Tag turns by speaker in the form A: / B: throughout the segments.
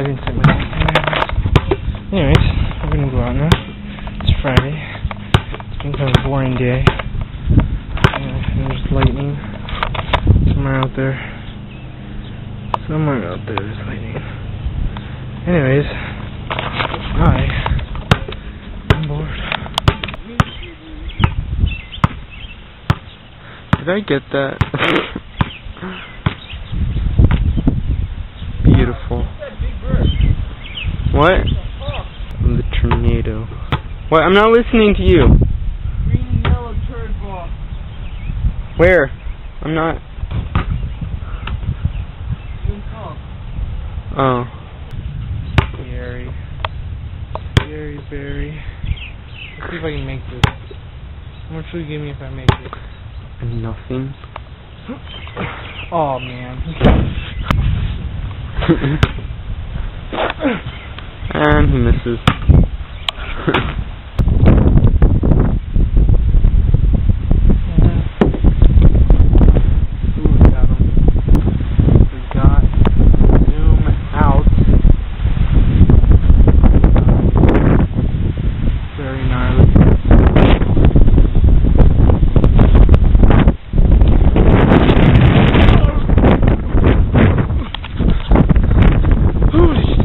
A: didn't set my desk. Anyways, we're gonna go out now. It's Friday. It's been kind of a boring day. There's lightning. Somewhere out there. There's lightning. Anyways, I'm bored. Did I get that? Beautiful. What? The tornado. What? I'm not listening to you.
B: Green and yellow turd ball.
A: Where? I'm not. Oh. Scary. Scary berry. Let's see if I can make this. How much will you give me if I make it? Nothing. Oh man. And he misses.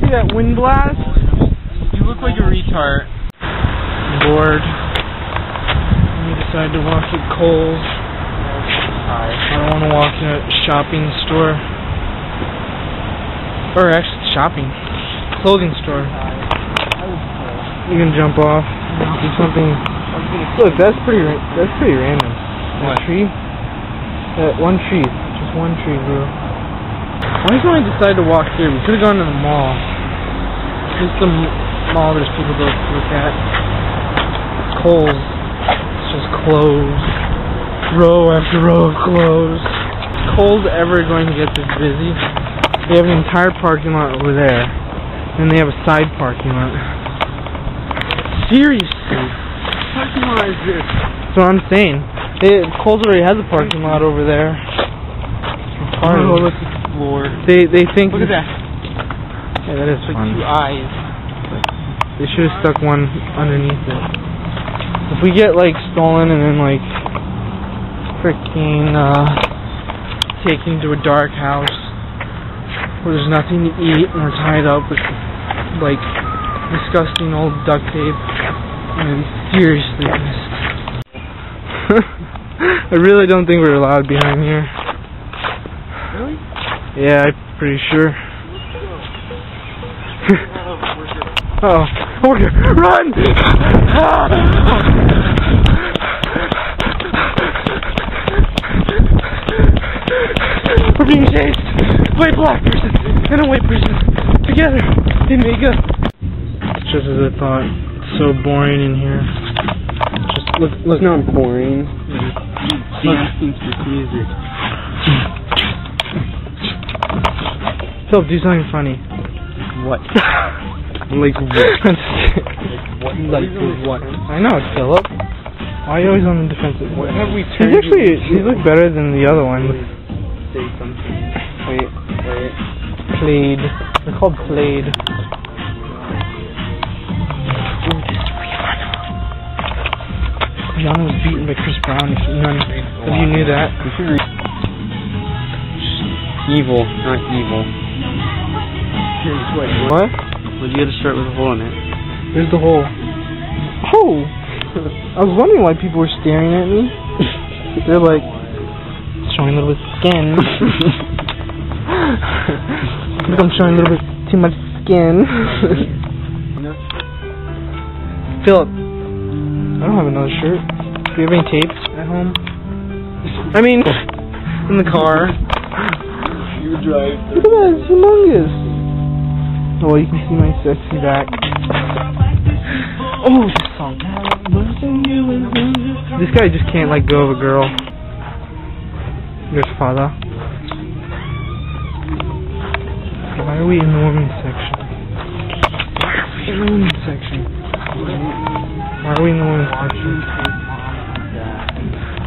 A: That wind blast? You look like a retard. I'm bored. We decided to walk at Kohls. I don't want to walk in a shopping store. Or actually, shopping. Clothing store. You can jump off. Do something. Look, that's pretty random. That tree? That one tree. Just one tree, bro. Why did I decide to walk here? We could have gone to the mall. Just the mall there's people to look at. Kohls. It's just closed. Row after row of clothes. Is Kohls ever going to get this busy? They have an entire parking lot over there. And they have a side parking lot. Seriously? What parking lot is this? That's what I'm saying. Kohls already has a parking lot over there. Oh, look at the floor. They think... Look at that. Yeah, that is fun. Like 2 eyes. They should have stuck one underneath it. If we get like stolen and then like freaking taken to a dark house where there's nothing to eat and we're tied up with like disgusting old duct tape, I'm gonna be seriously pissed. I really don't think we're allowed behind here. Really? Yeah, I'm pretty sure. Uh-oh. Worker, run! We're being chased by a black person and a white person together in makeup. Just as I thought. It's so boring in here. Just look. It's not boring. Dancing to music. Philip, do something funny. What? Like what? Like what? I know, Philip. Why are you always on the defensive? What have we turned? He's look better than the other one. Say something. Wait. Played. They're called Played. Rihanna was beaten by Chris Brown. If you knew that. Evil, not evil. What? Well, you gotta start with a hole in it. There's the hole. Oh! I was wondering why people were staring at me. They're like, showing a little bit of skin. Look, I'm showing a little bit too much skin. Philip, I don't have another shirt. Do you have any tape at home? I mean, in the car. You drive. Look at that, it's humongous. Oh, you can see my sexy back. Oh, this song. This guy just can't let go of a girl. There's father. Why are we in the women's section? Why are we in the women's section?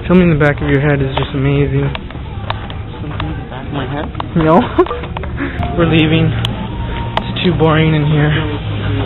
A: Filming the back of your head is just amazing. Something in the back of my head? No. We're leaving. too boring in here.